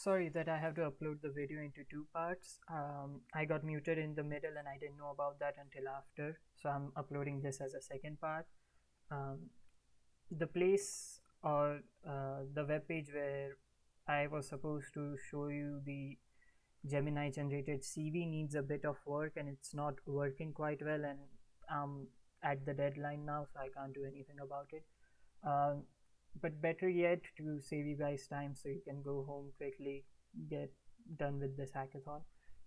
Sorry that I have to upload the video into two parts. I got muted in the middle and I didn't know about that until after. So I'm uploading this as a second part. Um, the place or the web page where I was supposed to show you the Gemini generated CV needs a bit of work and it's not working quite well, and I'm at the deadline now, so I can't do anything about it. Um, but better yet, to save you guys time so you can go home quickly, get done with this hackathon.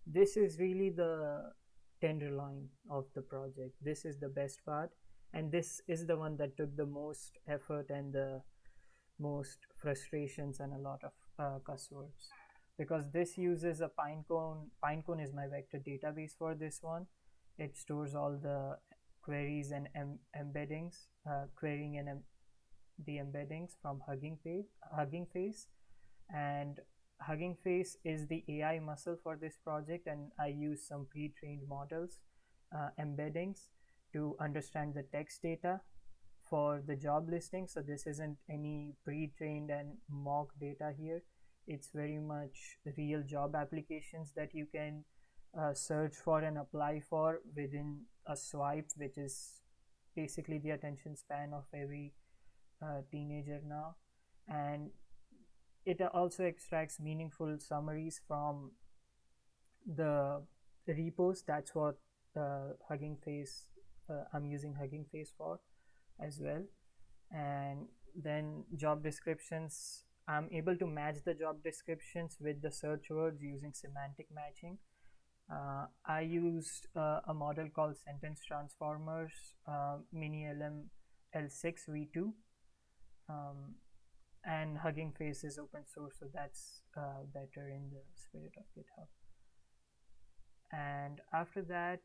This is really the tenderloin of the project. This is the best part, and this is the one that took the most effort and the most frustrations and a lot of cuss words, because this uses a Pinecone. Pinecone is my vector database for this one. It stores all the queries and embeddings, querying and the embeddings from Hugging Face, and Hugging Face is the AI muscle for this project, and I use some pre-trained models, embeddings, to understand the text data for the job listing. So this isn't any pre-trained and mock data here. It's very much real job applications that you can search for and apply for within a swipe, which is basically the attention span of every teenager now. And it also extracts meaningful summaries from the repos. That's what Hugging Face, I'm using Hugging Face for as well. And then job descriptions, I'm able to match the job descriptions with the search words using semantic matching. I used a model called Sentence Transformers Mini LM L6 V2, um, and Hugging Face is open source, so that's better in the spirit of GitHub. And after that,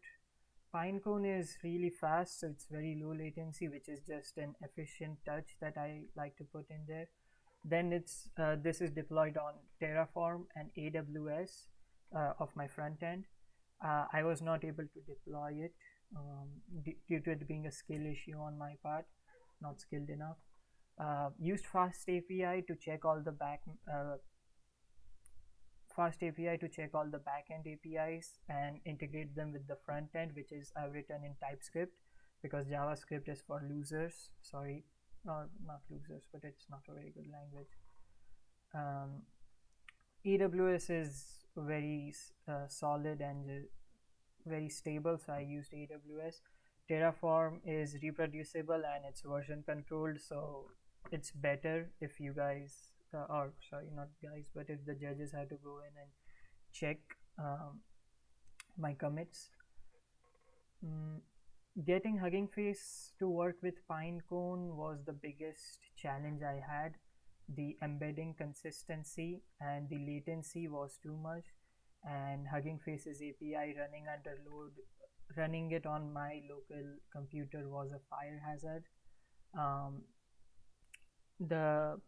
Pinecone is really fast, so it's very low latency, which is just an efficient touch that I like to put in there. Then this is deployed on Terraform and AWS of my front end. I was not able to deploy it due to it being a skill issue on my part, not skilled enough. Used Fast API to check all the Fast API to check all the backend APIs and integrate them with the front end, which is I've written in TypeScript, because JavaScript is for losers. Sorry, not losers, but it's not a very good language. AWS is very solid and very stable, so I used AWS. Terraform is reproducible and it's version controlled, so it's better if you guys, or sorry, not guys, but if the judges have to go in and check my commits. Getting Hugging Face to work with Pinecone was the biggest challenge I had. The embedding consistency and the latency was too much, and Hugging Face's API running under load, running it on my local computer was a fire hazard. The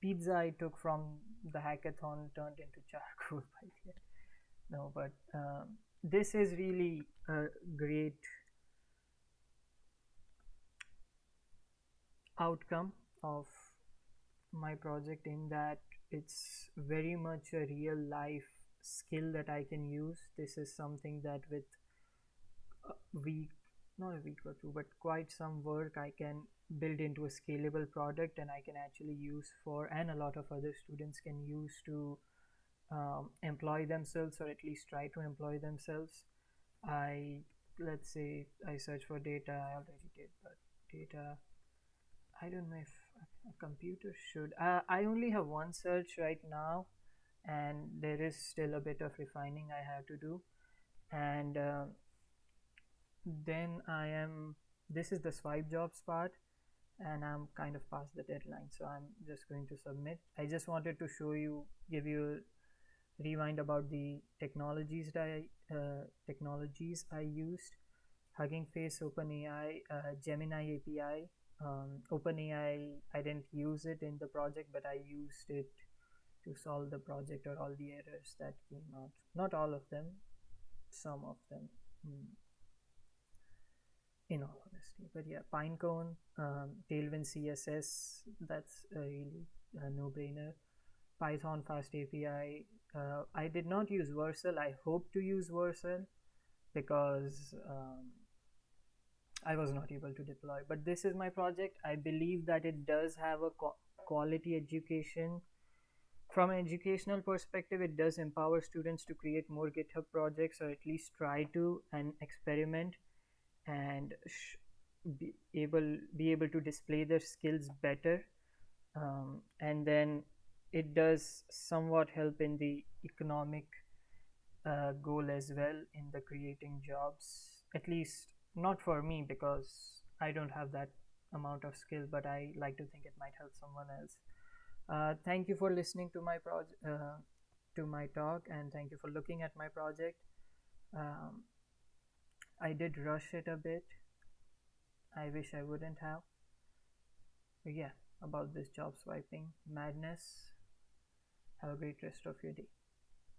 pizza I took from the hackathon turned into charcoal by the end. No, but this is really a great outcome of my project, in that it's very much a real life skill that I can use. This is something that with a week, not a week or two, but quite some work, I can build into a scalable product, and I can actually use for, and a lot of other students can use to employ themselves, or at least try to employ themselves. Let's say I search for data. I already did, but data, I don't know if a computer should. I only have one search right now, and there is still a bit of refining I have to do. And then this is the swipe jobs part, and I'm kind of past the deadline, so I'm just going to submit. I just wanted to give you a rewind about the technologies I used. Hugging Face, OpenAI, Gemini API. OpenAI, I didn't use it in the project, but I used it to solve the project or all the errors that came out. Not all of them, some of them, in all honesty. But yeah, Pinecone, Tailwind CSS, that's a really no-brainer. Python Fast API. I did not use Vercel. I hope to use Vercel because I was not able to deploy. But this is my project. I believe that it does have a quality education. From an educational perspective, it does empower students to create more GitHub projects, or at least try to and experiment, and be able to display their skills better. And then it does somewhat help in the economic goal as well, in the creating jobs, at least not for me because I don't have that amount of skill, but I like to think it might help someone else. Thank you for listening to my to my talk, and thank you for looking at my project. um, I did rush it a bit. I wish I wouldn't have. But yeah, about this job swiping madness. Have a great rest of your day.